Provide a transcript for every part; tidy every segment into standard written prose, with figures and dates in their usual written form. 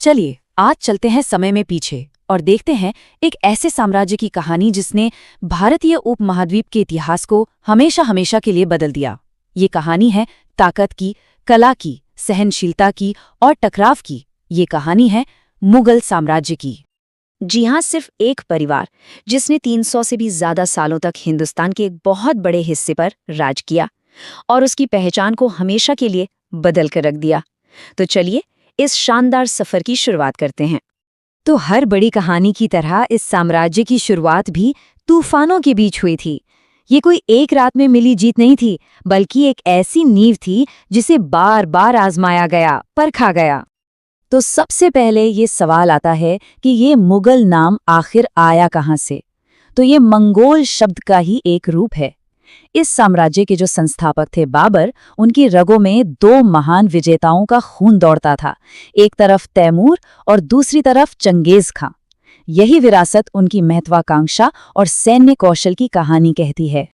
चलिए आज चलते हैं समय में पीछे और देखते हैं एक ऐसे साम्राज्य की कहानी जिसने भारतीय उपमहाद्वीप के इतिहास को हमेशा हमेशा के लिए बदल दिया। ये कहानी है ताकत की, कला की, सहनशीलता की और टकराव की। ये कहानी है मुगल साम्राज्य की। जी हाँ, सिर्फ एक परिवार जिसने 300 से भी ज्यादा सालों तक हिंदुस्तान के एक बहुत बड़े हिस्से पर राज किया और उसकी पहचान को हमेशा के लिए बदल कर रख दिया। तो चलिए इस शानदार सफर की शुरुआत करते हैं। तो हर बड़ी कहानी की तरह इस साम्राज्य की शुरुआत भी तूफानों के बीच हुई थी। ये कोई एक रात में मिली जीत नहीं थी, बल्कि एक ऐसी नींव थी जिसे बार बार आजमाया गया, परखा गया। तो सबसे पहले ये सवाल आता है कि ये मुगल नाम आखिर आया कहाँ से? तो ये मंगोल शब्द का ही एक रूप है। इस साम्राज्य के जो संस्थापक थे बाबर, उनकी रगों में दो महान विजेताओं का खून दौड़ता था। एक तरफ तैमूर और दूसरी तरफ चंगेज खां। यही विरासत उनकी महत्वाकांक्षा और सैन्य कौशल की कहानी कहती है।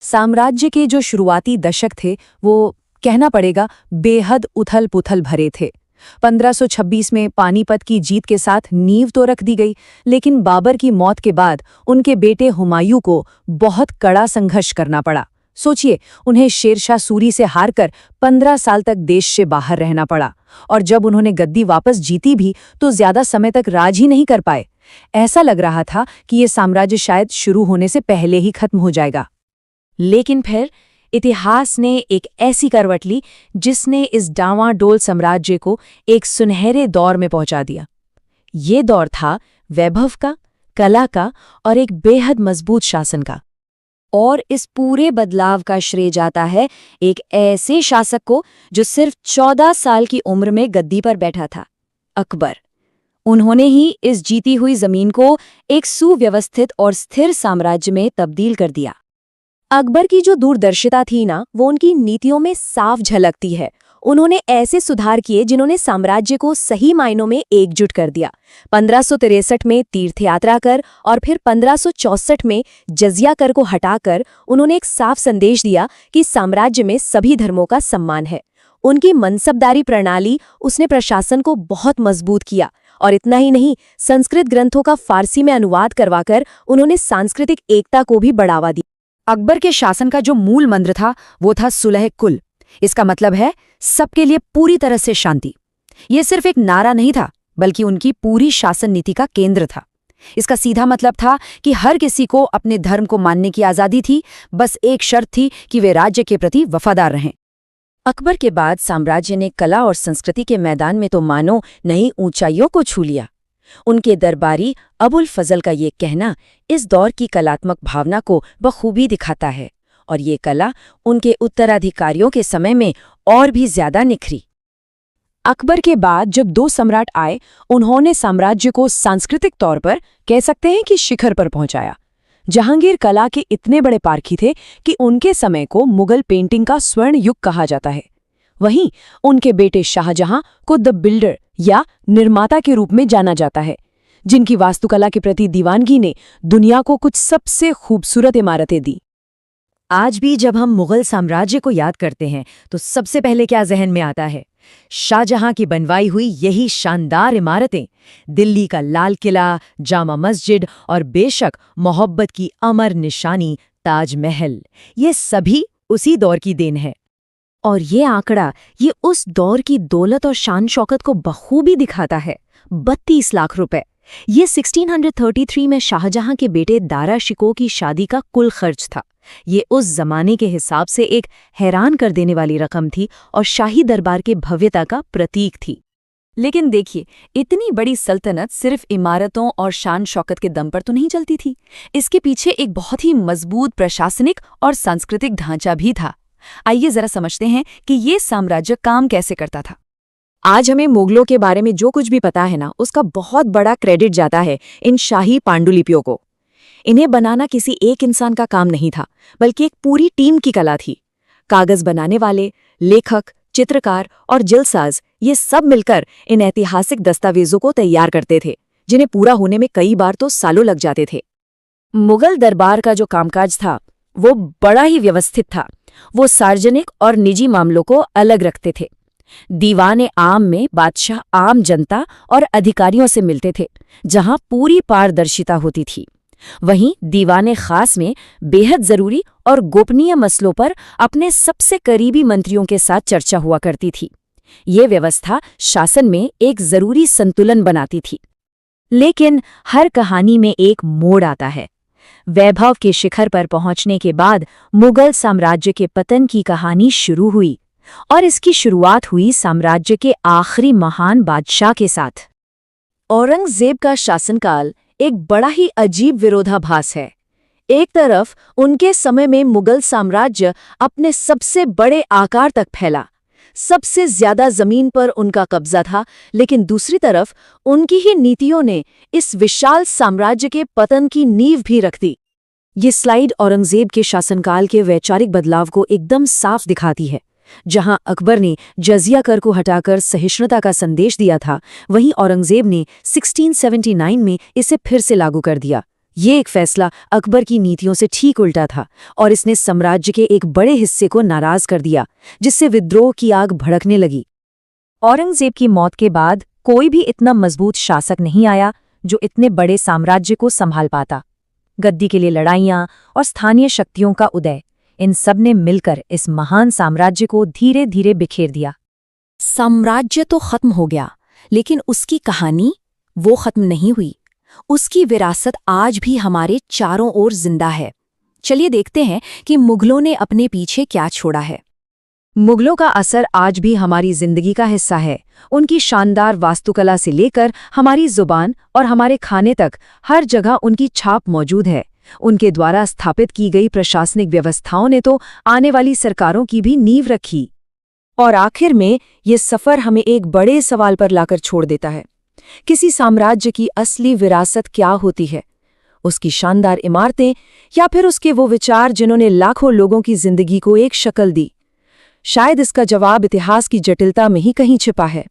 साम्राज्य के जो शुरुआती दशक थे वो कहना पड़ेगा बेहद उथल पुथल भरे थे। 1526 में पानीपत की जीत के साथ नींव तो रख दी गई, लेकिन बाबर की मौत के बाद उनके बेटे हुमायूं को बहुत कड़ा संघर्ष करना पड़ा। सोचिए, उन्हें शेरशाह सूरी से हारकर 15 साल तक देश से बाहर रहना पड़ा, और जब उन्होंने गद्दी वापस जीती भी तो ज्यादा समय तक राज ही नहीं कर पाए। ऐसा लग रहा था कि ये साम्राज्य शायद शुरू होने से पहले ही खत्म हो जाएगा। लेकिन फिर इतिहास ने एक ऐसी करवट ली जिसने इस डावाडोल साम्राज्य को एक सुनहरे दौर में पहुंचा दिया। ये दौर था वैभव का, कला का और एक बेहद मजबूत शासन का। और इस पूरे बदलाव का श्रेय जाता है एक ऐसे शासक को जो सिर्फ 14 साल की उम्र में गद्दी पर बैठा था, अकबर। उन्होंने ही इस जीती हुई जमीन को एक सुव्यवस्थित और स्थिर साम्राज्य में तब्दील कर दिया। अकबर की जो दूरदर्शिता थी ना, वो उनकी नीतियों में साफ झलकती है। उन्होंने ऐसे सुधार किए जिन्होंने साम्राज्य को सही मायनों में एकजुट कर दिया। 1563 में तीर्थयात्रा कर और फिर 1564 में जजिया कर को हटाकर उन्होंने एक साफ संदेश दिया कि साम्राज्य में सभी धर्मों का सम्मान है। उनकी मनसबदारी प्रणाली, उसने प्रशासन को बहुत मजबूत किया। और इतना ही नहीं, संस्कृत ग्रंथों का फारसी में अनुवाद करवाकर उन्होंने सांस्कृतिक एकता को भी बढ़ावा दिया। अकबर के शासन का जो मूल मंत्र था वो था सुलह कुल। इसका मतलब है सबके लिए पूरी तरह से शांति। ये सिर्फ एक नारा नहीं था, बल्कि उनकी पूरी शासन नीति का केंद्र था। इसका सीधा मतलब था कि हर किसी को अपने धर्म को मानने की आजादी थी, बस एक शर्त थी कि वे राज्य के प्रति वफादार रहें। अकबर के बाद साम्राज्य ने कला और संस्कृति के मैदान में तो मानो नई ऊंचाइयों को छू लिया। उनके दरबारी अबुल फजल का ये कहना इस दौर की कलात्मक भावना को बखूबी दिखाता है, और ये कला उनके उत्तराधिकारियों के समय में और भी ज्यादा निखरी। अकबर के बाद जब दो सम्राट आए, उन्होंने साम्राज्य को सांस्कृतिक तौर पर कह सकते हैं कि शिखर पर पहुंचाया। जहांगीर कला के इतने बड़े पारखी थे कि उनके समय को मुगल पेंटिंग का स्वर्ण युग कहा जाता है। वहीं उनके बेटे शाहजहां को द बिल्डर या निर्माता के रूप में जाना जाता है, जिनकी वास्तुकला के प्रति दीवानगी ने दुनिया को कुछ सबसे खूबसूरत इमारतें दी। आज भी जब हम मुगल साम्राज्य को याद करते हैं तो सबसे पहले क्या जहन में आता है? शाहजहां की बनवाई हुई यही शानदार इमारतें, दिल्ली का लाल किला, जामा मस्जिद और बेशक मोहब्बत की अमर निशानी ताजमहल। ये सभी उसी दौर की देन है। और ये आंकड़ा ये उस दौर की दौलत और शान शौकत को बखूबी दिखाता है। 32 लाख रुपए, ये 1633 में शाहजहां के बेटे दारा शिकोह की शादी का कुल खर्च था। ये उस जमाने के हिसाब से एक हैरान कर देने वाली रकम थी और शाही दरबार के भव्यता का प्रतीक थी। लेकिन देखिए, इतनी बड़ी सल्तनत सिर्फ इमारतों और शान शौकत के दम पर तो नहीं चलती थी। इसके पीछे एक बहुत ही मजबूत प्रशासनिक और सांस्कृतिक ढांचा भी था। आइए जरा समझते हैं कि ये साम्राज्य काम कैसे करता था। आज हमें मुगलों के बारे में जो कुछ भी पता है ना, उसका बहुत बड़ा क्रेडिट जाता है इन शाही पांडुलिपियों को। इन्हें बनाना किसी एक इंसान का काम नहीं था, बल्कि एक पूरी टीम की कला थी। कागज बनाने वाले, लेखक, चित्रकार और जलसाज, ये सब मिलकर इन ऐतिहासिक दस्तावेजों को तैयार करते थे, जिन्हें पूरा होने में कई बार तो सालों लग जाते थे। मुगल दरबार का जो कामकाज था वो बड़ा ही व्यवस्थित था। वो सार्वजनिक और निजी मामलों को अलग रखते थे। दीवाने आम में बादशाह आम जनता और अधिकारियों से मिलते थे, जहां पूरी पारदर्शिता होती थी। वहीं दीवाने खास में बेहद जरूरी और गोपनीय मसलों पर अपने सबसे करीबी मंत्रियों के साथ चर्चा हुआ करती थी। ये व्यवस्था शासन में एक जरूरी संतुलन बनाती थी। लेकिन हर कहानी में एक मोड़ आता है। वैभव के शिखर पर पहुंचने के बाद मुगल साम्राज्य के पतन की कहानी शुरू हुई, और इसकी शुरुआत हुई साम्राज्य के आखिरी महान बादशाह के साथ। औरंगजेब का शासनकाल एक बड़ा ही अजीब विरोधाभास है। एक तरफ उनके समय में मुगल साम्राज्य अपने सबसे बड़े आकार तक फैला, सबसे ज्यादा जमीन पर उनका कब्जा था, लेकिन दूसरी तरफ उनकी ही नीतियों ने इस विशाल साम्राज्य के पतन की नींव भी रख दी। ये स्लाइड औरंगजेब के शासनकाल के वैचारिक बदलाव को एकदम साफ दिखाती है। जहां अकबर ने जजिया कर को हटाकर सहिष्णुता का संदेश दिया था, वहीं औरंगजेब ने 1679 में इसे फिर से लागू कर दिया। ये एक फैसला अकबर की नीतियों से ठीक उल्टा था, और इसने साम्राज्य के एक बड़े हिस्से को नाराज कर दिया, जिससे विद्रोह की आग भड़कने लगी। औरंगजेब की मौत के बाद कोई भी इतना मजबूत शासक नहीं आया जो इतने बड़े साम्राज्य को संभाल पाता। गद्दी के लिए लड़ाइयां और स्थानीय शक्तियों का उदय, इन सब ने मिलकर इस महान साम्राज्य को धीरे धीरे बिखेर दिया। साम्राज्य तो खत्म हो गया, लेकिन उसकी कहानी वो खत्म नहीं हुई। उसकी विरासत आज भी हमारे चारों ओर जिंदा है। चलिए देखते हैं कि मुगलों ने अपने पीछे क्या छोड़ा है। मुगलों का असर आज भी हमारी जिंदगी का हिस्सा है। उनकी शानदार वास्तुकला से लेकर हमारी जुबान और हमारे खाने तक हर जगह उनकी छाप मौजूद है। उनके द्वारा स्थापित की गई प्रशासनिक व्यवस्थाओं ने तो आने वाली सरकारों की भी नींव रखी। और आखिर में ये सफर हमें एक बड़े सवाल पर लाकर छोड़ देता है। किसी साम्राज्य की असली विरासत क्या होती है? उसकी शानदार इमारतें, या फिर उसके वो विचार जिन्होंने लाखों लोगों की जिंदगी को एक शक्ल दी? शायद इसका जवाब इतिहास की जटिलता में ही कहीं छिपा है।